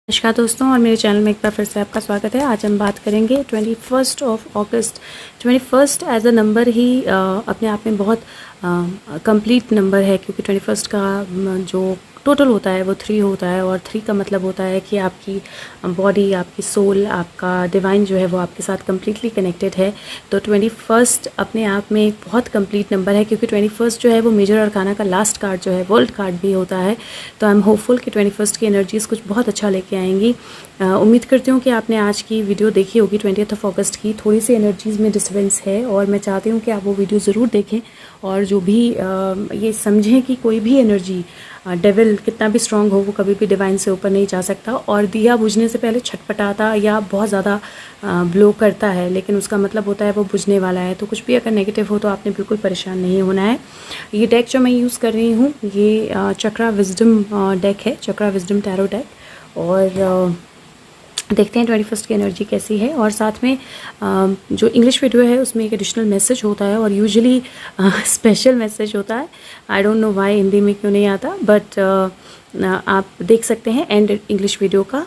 नमस्कार दोस्तों, और मेरे चैनल में एक बार फिर से आपका स्वागत है। आज हम बात करेंगे 21 अगस्त। 21 एज अ नंबर ही अपने आप में बहुत कंप्लीट नंबर है, क्योंकि 21 का जो टोटल होता है वो 3 होता है, और 3 का मतलब होता है कि आपकी बॉडी, आपकी सोल, आपका डिवाइन जो है वो आपके साथ कम्प्लीटली कनेक्टेड है। तो 21 अपने आप में एक बहुत कंप्लीट नंबर है, क्योंकि 21 जो है वो मेजर अरकाना का लास्ट कार्ड जो है वर्ल्ड कार्ड भी होता है। तो आई एम होपफुल कि 21 की एनर्जीज़ कुछ बहुत अच्छा लेके आएंगी। उम्मीद करती हूँ कि आपने आज की वीडियो देखी होगी 20 अगस्त की। थोड़ी सी एनर्जीज़ में डिस्टर्बेंस है, और मैं चाहती हूँ कि आप वो वीडियो ज़रूर देखें, और जो भी ये समझें कि कोई भी एनर्जी, डेविल कितना भी स्ट्रांग हो, वो कभी भी डिवाइन से ऊपर नहीं जा सकता। और दिया बुझने से पहले छटपटाता या बहुत ज़्यादा ब्लो करता है, लेकिन उसका मतलब होता है वो बुझने वाला है। तो कुछ भी अगर नेगेटिव हो तो आपने बिल्कुल परेशान नहीं होना है। ये डेक जो मैं यूज़ कर रही हूँ, ये चक्रा विजडम डेक है, चक्रा विजडम टैरो डेक। और देखते हैं 21 की एनर्जी कैसी है। और साथ में जो इंग्लिश वीडियो है उसमें एक एडिशनल मैसेज होता है, और यूजुअली स्पेशल मैसेज होता है। I don't know why Hindi में क्यों नहीं आता, बट आप देख सकते हैं एंड इंग्लिश वीडियो का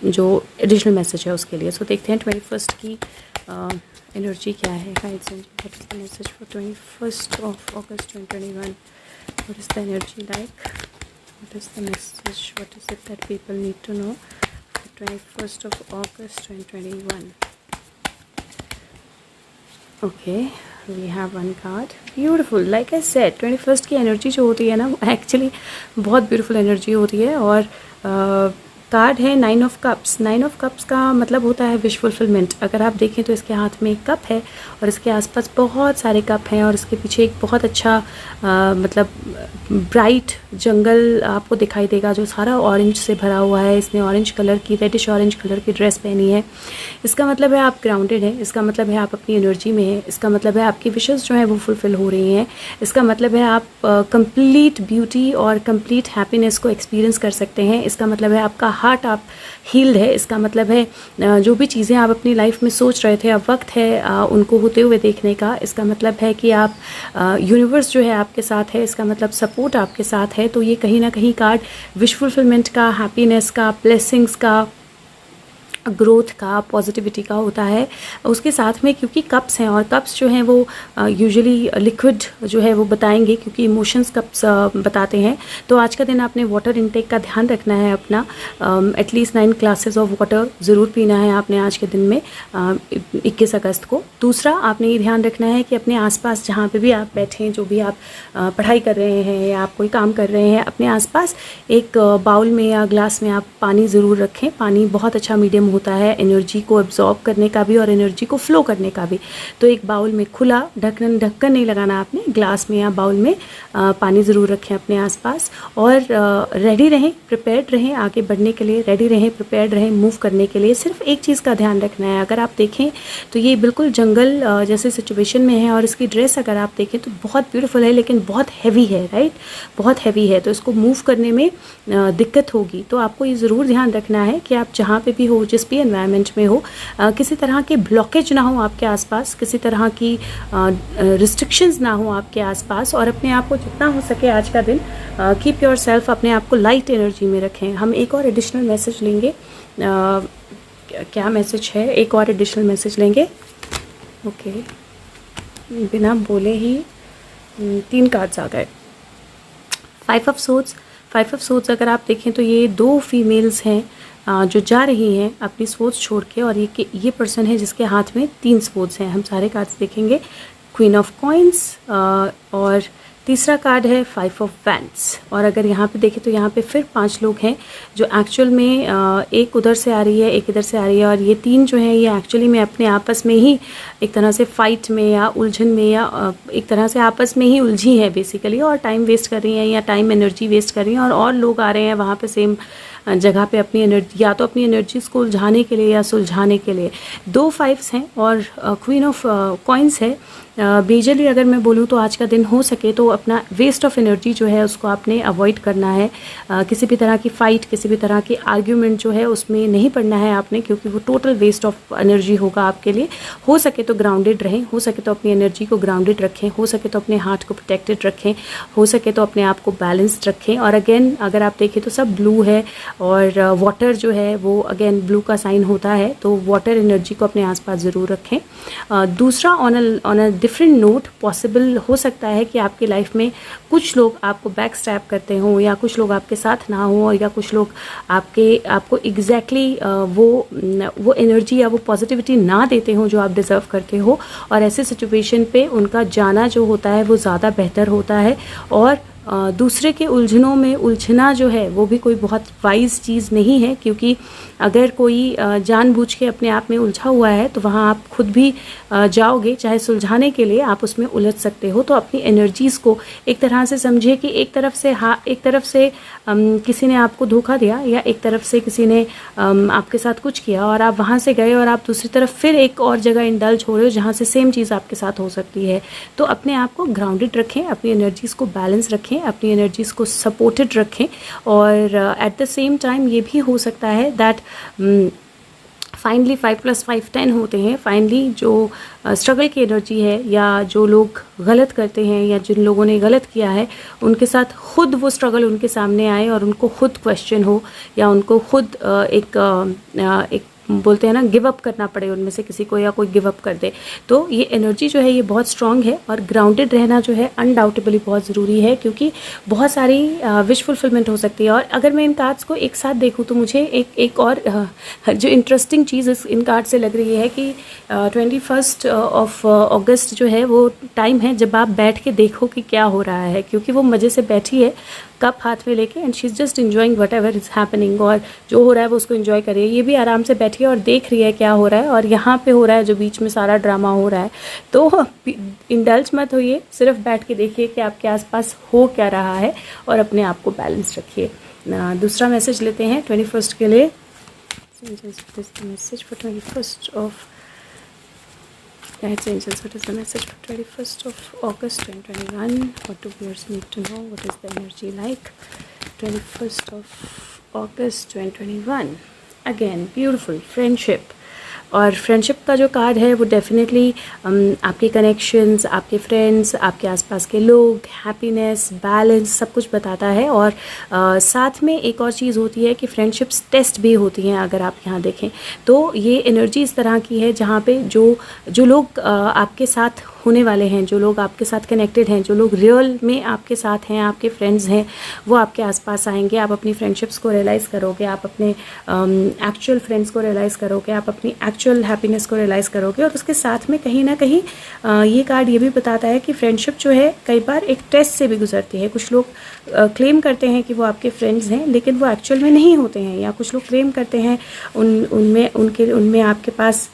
जो एडिशनल मैसेज है उसके लिए। सो देखते हैं 21 की एनर्जी क्या है। Guides and what is the message for 21 August 2021? What is the energy like? What is the message? What is it that people need to know? 21st of August 2021. Okay, we have one card. Beautiful. Like I said, 21st की energy जो होती है ना, actually बहुत beautiful energy होती है। और card है 9 ऑफ कप्स। 9 ऑफ कप्स का मतलब होता है विश फुलफिलमेंट। अगर आप देखें तो इसके हाथ में एक कप है, और इसके आसपास बहुत सारे कप हैं, और इसके पीछे एक बहुत अच्छा मतलब ब्राइट जंगल आपको दिखाई देगा, जो सारा ऑरेंज से भरा हुआ है। इसने ऑरेंज कलर की, रेडिश ऑरेंज कलर की ड्रेस पहनी है। इसका मतलब है आप ग्राउंडेड हैं, इसका मतलब है आप अपनी एनर्जी में हैं, इसका मतलब है आपकी विशेज़ जो हैं वो फुलफ़िल हो रही हैं। इसका मतलब है आप कंप्लीट ब्यूटी और कंप्लीट हैप्पीनेस को एक्सपीरियंस कर सकते हैं। इसका मतलब है आपका हार्ट आप हील्ड है। इसका मतलब है जो भी चीज़ें आप अपनी लाइफ में सोच रहे थे, अब वक्त है उनको होते हुए देखने का। इसका मतलब है कि आप यूनिवर्स जो है आपके साथ है, इसका मतलब सपोर्ट आपके साथ है। तो ये कहीं ना कहीं कार्ड विश फुलफिलमेंट का, हैप्पीनेस का, ब्लेसिंग्स का, ग्रोथ का, पॉजिटिविटी का होता है। उसके साथ में क्योंकि कप्स हैं, और कप्स जो हैं वो यूजुअली लिक्विड जो है वो बताएंगे, क्योंकि इमोशंस कप्स बताते हैं। तो आज का दिन आपने वाटर इनटेक का ध्यान रखना है अपना। एटलीस्ट 9 ग्लासेस ऑफ वाटर ज़रूर पीना है आपने आज के दिन में, 21 अगस्त को। दूसरा, आपने ये ध्यान रखना है कि अपने आसपास जहाँ पे भी आप बैठें, जो भी आप पढ़ाई कर रहे हैं या आप कोई काम कर रहे हैं, अपने आसपास एक बाउल में या ग्लास में आप पानी ज़रूर रखें। पानी बहुत अच्छा मीडियम होता है एनर्जी को एब्जॉर्ब करने का भी और एनर्जी को फ्लो करने का भी। तो एक बाउल में खुला, ढक्कन नहीं लगाना आपने, ग्लास में या बाउल में पानी ज़रूर रखें अपने आसपास। और रेडी रहें, प्रिपेयर्ड रहें आगे बढ़ने के लिए, रेडी रहें, प्रिपेयर्ड रहें मूव करने के लिए। सिर्फ एक चीज़ का ध्यान रखना है। अगर आप देखें तो ये बिल्कुल जंगल जैसे सिचुएशन में है, और इसकी ड्रेस अगर आप देखें तो बहुत ब्यूटीफुल है, लेकिन बहुत हैवी है, राइट, बहुत हैवी है। तो इसको मूव करने में दिक्कत होगी। तो आपको ये ज़रूर ध्यान रखना है कि आप जहाँ पे भी हो, जिस भी एनवायरनमेंट में हो, किसी तरह के ब्लॉकेज ना हो आपके आसपास, किसी तरह की रिस्ट्रिक्शंस ना हो आपके आसपास। और अपने आप को जितना हो सके आज का दिन कीप योर सेल्फ, अपने आप को लाइट एनर्जी में रखें। हम एक और एडिशनल मैसेज लेंगे। क्या मैसेज है? एक और एडिशनल मैसेज लेंगे। ओके, बिना बोले ही 3 कार्ड्स आ गए। 5 ऑफ सोर्ड्स। 5 ऑफ सोर्ड्स अगर आप देखें तो ये 2 फीमेल्स हैं जो जा रही हैं अपनी स्पोर्ट्स छोड़ के, और ये पर्सन है जिसके हाथ में 3 स्पोर्ट्स हैं। हम सारे कार्ड्स देखेंगे। क्वीन ऑफ कॉइन्स, और तीसरा कार्ड है 5 ऑफ वैंड्स। और अगर यहाँ पे देखें तो यहाँ पे फिर 5 लोग हैं जो एक्चुअल में एक उधर से आ रही है, एक इधर से आ रही है, और ये 3 जो हैं ये एक्चुअली में अपने आपस में ही एक तरह से फाइट में या उलझन में या एक तरह से आपस में ही उलझी हैं बेसिकली, और टाइम वेस्ट कर रही हैं या टाइम एनर्जी वेस्ट कर रही हैं। और लोग आ रहे हैं वहाँ पे सेम जगह पे अपनी एनर्जी, या तो अपनी एनर्जीज को उलझाने के लिए या सुलझाने के लिए। 2 5s हैं और क्वीन ऑफ कॉइन्स है। मेजरली अगर मैं बोलूँ तो आज का दिन हो सके तो अपना वेस्ट ऑफ एनर्जी जो है उसको आपने अवॉइड करना है। किसी भी तरह की फ़ाइट, किसी भी तरह की आर्ग्यूमेंट जो है उसमें नहीं पड़ना है आपने, क्योंकि वो टोटल वेस्ट ऑफ एनर्जी होगा आपके लिए। हो सके तो ग्राउंडेड रहें, हो सके तो अपनी एनर्जी को ग्राउंडेड रखें, हो सके तो अपने हार्ट को प्रोटेक्टेड रखें, हो सके तो अपने आप को बैलेंस्ड रखें। और अगेन अगर आप देखें तो सब ब्लू है और वाटर जो है वो अगेन ब्लू का साइन होता है, तो वाटर एनर्जी को अपने आसपास ज़रूर रखें। दूसरा, on a different note, possible हो सकता है कि आपकी लाइफ में कुछ लोग आपको बैक स्टैप करते हों, या कुछ लोग आपके साथ ना हो, या कुछ लोग आपको एग्जैक्टली वो एनर्जी या वो पॉजिटिविटी ना देते हों जो आप डिज़र्व करते हो। और ऐसे सिचुएशन पे उनका जाना जो होता है वो ज़्यादा बेहतर होता है। और दूसरे के उलझनों में उलझना जो है वो भी कोई बहुत वाइज चीज़ नहीं है, क्योंकि अगर कोई जानबूझ के अपने आप में उलझा हुआ है तो वहाँ आप खुद भी जाओगे, चाहे सुलझाने के लिए आप उसमें उलझ सकते हो। तो अपनी एनर्जीज़ को एक तरह से समझिए कि एक तरफ से किसी ने आपको धोखा दिया, या एक तरफ से किसी ने आपके साथ कुछ किया और आप वहाँ से गए और आप दूसरी तरफ फिर एक और जगह इंडल्ज हो रहे हो जहाँ से सेम चीज़ आपके साथ हो सकती है। तो अपने आप को ग्राउंडेड रखें, अपनी एनर्जीज़ को बैलेंस रखें, अपनी एनर्जीज़ को सपोर्टेड रखें। और एट द सेम टाइम ये भी हो सकता है दैट फाइनली 5 + 5 10 होते हैं। फाइनली जो स्ट्रगल की एनर्जी है, या जो लोग गलत करते हैं, या जिन लोगों ने गलत किया है, उनके साथ खुद वो स्ट्रगल उनके सामने आए और उनको खुद क्वेश्चन हो, या उनको खुद एक बोलते हैं ना गिव अप करना पड़े उनमें से किसी को, या कोई गिव अप कर दे। तो ये एनर्जी जो है ये बहुत स्ट्रांग है, और ग्राउंडेड रहना जो है अनडाउटेबली बहुत ज़रूरी है, क्योंकि बहुत सारी विश फुलफिलमेंट हो सकती है। और अगर मैं इन कार्ड्स को एक साथ देखूँ तो मुझे एक और जो इंटरेस्टिंग चीज़ इन कार्ड से लग रही है कि 21 अगस्त जो है वो टाइम है जब आप बैठ के देखो कि क्या हो रहा है, क्योंकि वो मज़े से बैठी है कप हाथ में लेके, and she is just enjoying what ever is happening. और जो हो रहा है वो उसको इन्जॉय करिए। ये भी आराम से बैठी है और देख रही है क्या हो रहा है, और यहाँ पे हो रहा है जो बीच में सारा ड्रामा हो रहा है। तो इंडल्ज मत होइए, सिर्फ बैठ के देखिए कि आपके आसपास हो क्या रहा है, और अपने आप को बैलेंस रखिए। दूसरा मैसेज लेते हैं 21 के लिए। Message for 21 of Guides angels, what is the message for 21st of August 2021? What do viewers need to know? What is the energy like? 21st of August 2021. Again, beautiful friendship. और friendship का जो card है वो definitely आपके connections, आपके friends, आपके आसपास के लोग, हैप्पीनेस, बैलेंस, सब कुछ बताता है। और साथ में एक और चीज़ होती है कि फ्रेंडशिप्स टेस्ट भी होती हैं। अगर आप यहाँ देखें तो ये एनर्जी इस तरह की है जहाँ पे जो लोग आपके साथ होने वाले हैं, जो लोग आपके साथ कनेक्टेड हैं, जो लोग रियल में आपके साथ हैं, आपके फ्रेंड्स हैं, वो आपके आसपास आएंगे। आप अपनी फ्रेंडशिप्स को रियलाइज़ करोगे, आप अपने एक्चुअल फ्रेंड्स को रियलाइज़ करोगे, आप अपनी एक्चुअल हैप्पीनेस को रियलाइज़ करोगे। और उसके साथ में कहीं ना कहीं ये कार्ड ये भी बताता है कि फ्रेंडशिप जो है कई बार एक टेस्ट से भी गुजरती है। कुछ लोग क्लेम करते हैं कि वो आपके फ्रेंड्स हैं, लेकिन वो एक्चुअल में नहीं होते हैं। या कुछ लोग क्लेम करते हैं उनमें आपके पास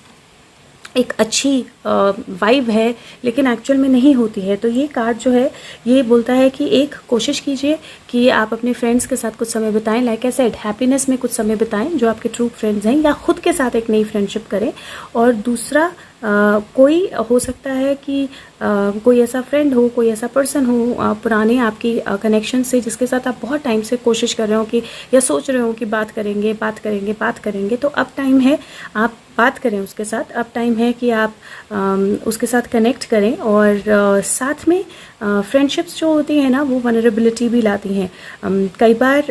एक अच्छी वाइब है, लेकिन एक्चुअल में नहीं होती है। तो ये कार्ड जो है ये बोलता है कि एक कोशिश कीजिए कि आप अपने फ्रेंड्स के साथ कुछ समय बिताएं। लाइक आई सेड, हैप्पीनेस में कुछ समय बिताएं जो आपके ट्रू फ्रेंड्स हैं, या खुद के साथ एक नई फ्रेंडशिप करें। और दूसरा, कोई हो सकता है कि कोई ऐसा फ्रेंड हो, कोई ऐसा पर्सन हो पुराने आपकी कनेक्शन से, जिसके साथ आप बहुत टाइम से कोशिश कर रहे हो कि, या सोच रहे हो कि बात करेंगे। तो अब टाइम है आप बात करें उसके साथ। अब टाइम है कि आप उसके साथ कनेक्ट करें। और साथ में फ्रेंडशिप्स जो होती हैं ना वो वनरेबिलिटी भी लाती हैं। कई बार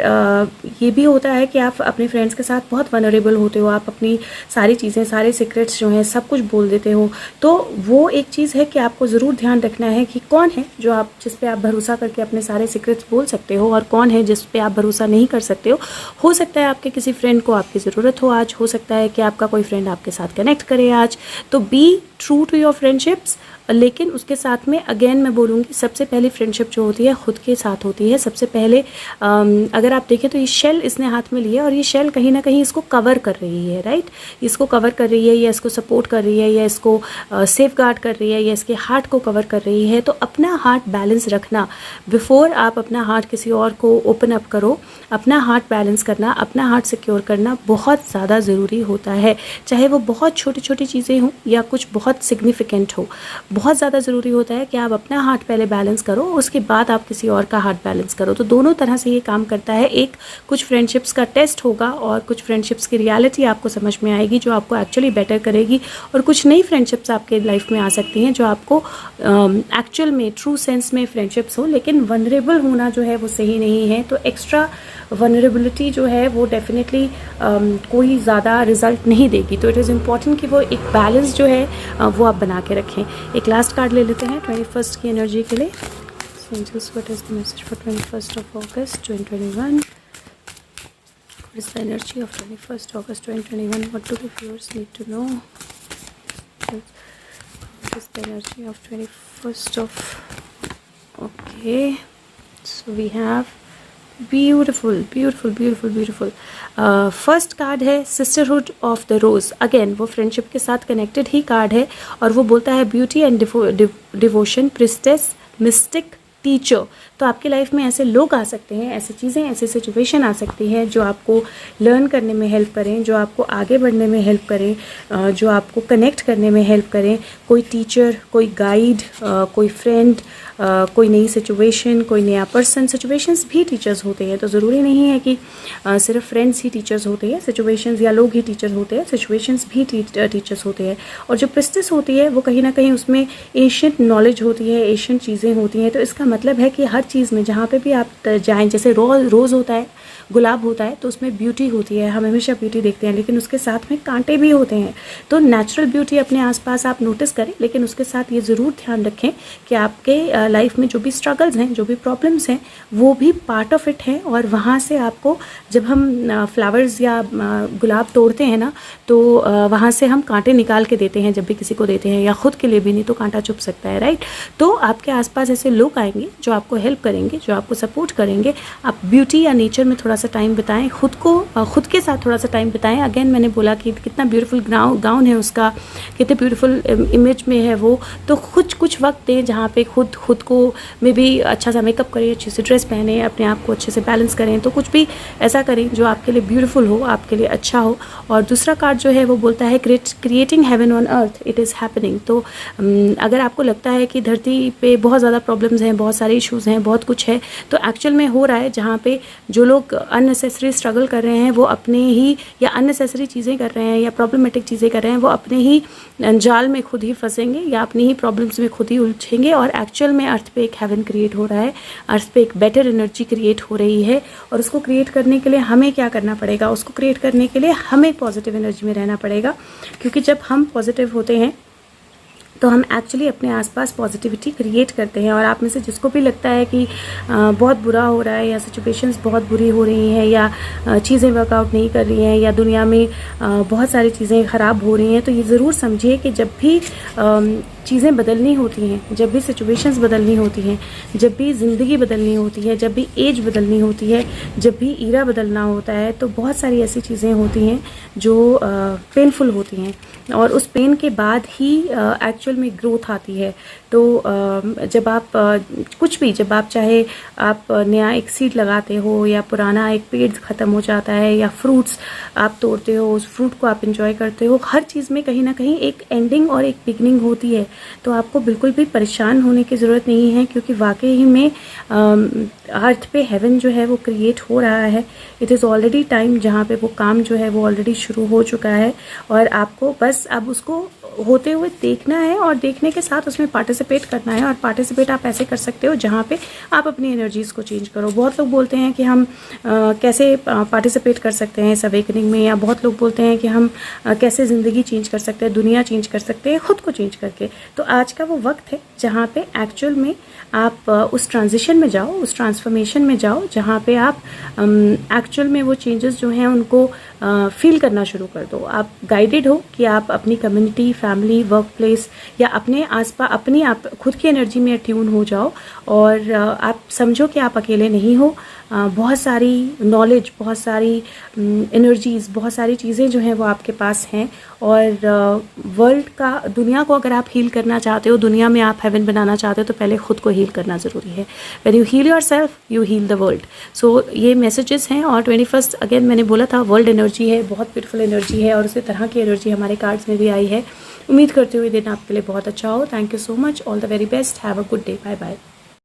ये भी होता है कि आप अपने फ्रेंड्स के साथ बहुत वनरेबल होते हो, आप अपनी सारी चीज़ें, सारे सीक्रेट्स जो हैं सब कुछ बोल देते हो। तो वो एक चीज़ है कि आपको ज़रूर ध्यान रखना है कि कौन है जिस पे आप भरोसा करके अपने सारे सीक्रेट्स बोल सकते हो, और कौन है जिस पे आप भरोसा नहीं कर सकते हो। हो सकता है आपके किसी फ्रेंड को आपकी ज़रूरत हो आज, हो सकता है कि आपका कोई फ्रेंड आपके साथ कनेक्ट करे आज। तो be true to your friendships. लेकिन उसके साथ में अगेन मैं बोलूँगी, सबसे पहली फ्रेंडशिप जो होती है खुद के साथ होती है। सबसे पहले अगर आप देखें तो ये शेल इसने हाथ में लिया, और ये शेल कहीं ना कहीं इसको कवर कर रही है, राइट। इसको कवर कर रही है, या इसको सपोर्ट कर रही है, या इसको सेफ गार्ड कर रही है, या इसके हार्ट को कवर कर रही है। तो अपना हार्ट बैलेंस रखना, बिफोर आप अपना हार्ट किसी और को ओपन अप करो, अपना हार्ट बैलेंस करना, अपना हार्ट सिक्योर करना बहुत ज़्यादा ज़रूरी होता है। चाहे वो बहुत छोटी छोटी चीज़ें हों या कुछ बहुत सिग्निफिकेंट हो, बहुत ज़्यादा ज़रूरी होता है कि आप अपना हार्ट पहले बैलेंस करो, उसके बाद आप किसी और का हार्ट बैलेंस करो। तो दोनों तरह से ये काम करता है। एक कुछ फ्रेंडशिप्स का टेस्ट होगा और कुछ फ्रेंडशिप्स की रियलिटी आपको समझ में आएगी जो आपको एक्चुअली बेटर करेगी, और कुछ नई फ्रेंडशिप्स आपके लाइफ में आ सकती हैं जो आपको एक्चुअल में ट्रू सेंस में फ्रेंडशिप्स हो, लेकिन वनरेबल होना जो है वो सही नहीं है। तो एक्स्ट्रा वनरेबिलिटी जो है वो डेफिनेटली कोई ज़्यादा रिजल्ट नहीं देगी। तो इट इज़ इम्पॉर्टेंट कि वो एक बैलेंस जो है वो आप बना के रखें। एक लास्ट कार्ड ले लेते हैं 21st की एनर्जी के लिए। Angels, what is the message for 21st of August 2021? What is the energy of 21st August 2021? What do the viewers need to know? What is the energy of 21st of... Okay, so we have beautiful, beautiful, beautiful, beautiful. First card है sisterhood of the rose. Again वो friendship के साथ connected ही card है और वो बोलता है beauty and devotion, priestess, mistake, teacher. तो आपकी लाइफ में ऐसे लोग आ सकते हैं, ऐसी चीज़ें, ऐसे सिचुएशन आ सकती हैं जो आपको लर्न करने में हेल्प करें, जो आपको आगे बढ़ने में हेल्प करें, जो आपको कनेक्ट करने में हेल्प करें। कोई टीचर, कोई गाइड, कोई फ्रेंड, कोई नई सिचुएशन, कोई नया पर्सन। सिचुएशंस भी टीचर्स होते हैं, तो ज़रूरी नहीं है कि सिर्फ फ्रेंड्स ही टीचर्स होते हैं। सिचुएशंस या लोग ही टीचर होते हैं, सिचुएशंस भी टीचर्स होते हैं। और जो प्रिस्टेस होती है वो कहीं ना कहीं उसमें एशियंट नॉलेज होती है, एशियंट चीज़ें होती हैं। तो इसका मतलब है कि हर चीज़ में जहाँ पे भी आप जाएं, जैसे रोज़ होता है, गुलाब होता है, तो उसमें ब्यूटी होती है, हम हमेशा ब्यूटी देखते हैं, लेकिन उसके साथ में कांटे भी होते हैं। तो नेचुरल ब्यूटी अपने आसपास आप नोटिस करें, लेकिन उसके साथ ये ज़रूर ध्यान रखें कि आपके लाइफ में जो भी स्ट्रगल्स हैं, जो भी प्रॉब्लम्स हैं, वो भी पार्ट ऑफ इट हैं। और वहाँ से आपको, जब हम फ्लावर्स या गुलाब तोड़ते हैं ना, तो वहाँ से हम कांटे निकाल के देते हैं जब भी किसी को देते हैं, या खुद के लिए भी, नहीं तो कांटा चुभ सकता है, राइट। तो आपके आसपास ऐसे लोग आएंगे जो आपको हेल्प करेंगे, जो आपको सपोर्ट करेंगे। आप ब्यूटी या नेचर में थोड़ा सा टाइम बिताएं, खुद के साथ थोड़ा सा टाइम बिताएं। अगेन मैंने बोला कि कितना ब्यूटीफुल गाउन है उसका, कितने ब्यूटीफुल इमेज में है वो। तो कुछ वक्त दें जहाँ पे खुद को में भी अच्छा सा मेकअप करें, अच्छी सी ड्रेस पहने, अपने आप को अच्छे से बैलेंस करें। तो कुछ भी ऐसा करें जो आपके लिए ब्यूटीफुल हो, आपके लिए अच्छा हो। और दूसरा कार्ड जो है वो बोलता है creating heaven on earth, it is happening. तो अगर आपको लगता है कि धरती पे बहुत ज़्यादा प्रॉब्लम्स हैं, बहुत सारे इश्यूज़ हैं, बहुत कुछ है, तो एक्चुअल में हो रहा है। जहाँ पे जो लोग अननेसेसरी स्ट्रगल कर रहे हैं, वो अपने ही, या अननेसेसरी चीज़ें कर रहे हैं, या प्रॉब्लमेटिक चीज़ें कर रहे हैं, वो अपने ही जाल में खुद ही फंसेंगे, या अपनी ही प्रॉब्लम्स में खुद ही उलझेंगे। और एक्चुअल में अर्थ पे एक हेवन क्रिएट हो रहा है, अर्थ पे एक बेटर एनर्जी क्रिएट हो रही है। और उसको क्रिएट करने के लिए हमें क्या करना पड़ेगा? उसको क्रिएट करने के लिए हमें पॉजिटिव एनर्जी में रहना पड़ेगा, क्योंकि जब हम पॉजिटिव होते हैं तो हम एक्चुअली अपने आसपास पॉजिटिविटी क्रिएट करते हैं। और आप में से जिसको भी लगता है कि बहुत बुरा हो रहा है, या सिचुएशंस बहुत बुरी हो रही हैं, या चीज़ें वर्कआउट नहीं कर रही हैं, या दुनिया में बहुत सारी चीज़ें ख़राब हो रही हैं, तो ये ज़रूर समझिए कि जब भी चीज़ें बदलनी होती हैं, जब भी सिचुएशंस बदलनी होती हैं, जब भी ज़िंदगी बदलनी होती है, जब भी एज बदलनी होती है, जब भी ईरा बदलना होता है, तो बहुत सारी ऐसी चीज़ें होती हैं जो पेनफुल होती हैं। और उस पेन के बाद ही एक्चुअल में ग्रोथ आती है। तो जब आप जब आप चाहे आप नया एक सीड लगाते हो, या पुराना एक पेड़ ख़त्म हो जाता है, या फ्रूट्स आप तोड़ते हो, उस फ्रूट को आप इंजॉय करते हो, हर चीज़ में कहीं ना कहीं एक एंडिंग और एक बिगनिंग होती है। तो आपको बिल्कुल भी परेशान होने की ज़रूरत नहीं है, क्योंकि वाकई में अर्थ पे हेवन जो है वो क्रिएट हो रहा है। इट इज़ ऑलरेडी टाइम, जहाँ पे वो काम जो है वो ऑलरेडी शुरू हो चुका है, और आपको बस अब उसको होते हुए देखना है, और देखने के साथ उसमें पार्टिसिपेट करना है। और पार्टिसिपेट आप ऐसे कर सकते हो जहाँ पे आप अपनी एनर्जीज़ को चेंज करो। बहुत लोग बोलते हैं कि हम कैसे पार्टिसिपेट कर सकते हैं इस अवेकनिंग में, या बहुत लोग बोलते हैं कि हम कैसे ज़िंदगी चेंज कर सकते हैं, दुनिया चेंज कर सकते हैं खुद को चेंज करके। तो आज का वो वक्त है जहाँ पे एक्चुअल में आप उस ट्रांजिशन में जाओ, उस ट्रांसफॉर्मेशन में जाओ, जहाँ पे आप एक्चुअल में वो चेंजेस जो हैं उनको फील करना शुरू कर दो। आप गाइडेड हो कि आप अपनी कम्युनिटी, फैमिली, वर्क प्लेस, या अपने आसपास अपनी आप खुद की एनर्जी में ट्यून हो जाओ, और आप समझो कि आप अकेले नहीं हो। बहुत सारी नॉलेज, बहुत सारी एनर्जीज़, बहुत सारी चीज़ें जो हैं वो आपके पास हैं। और वर्ल्ड का, दुनिया को अगर आप हील करना चाहते हो, दुनिया में आप हेवन बनाना चाहते हो, तो पहले खुद को हील करना ज़रूरी है। When you heal yourself, you heal the world. So ये मैसेजेस हैं। और 21st अगेन मैंने बोला था वर्ल्ड एनर्जी है, बहुत ब्यूटीफुल एनर्जी है और उसी तरह की एनर्जी हमारे कार्ड्स में भी आई है। उम्मीद करते हुए दिन आपके लिए बहुत अच्छा हो। Thank you so much, all the very best, have a good day, bye bye.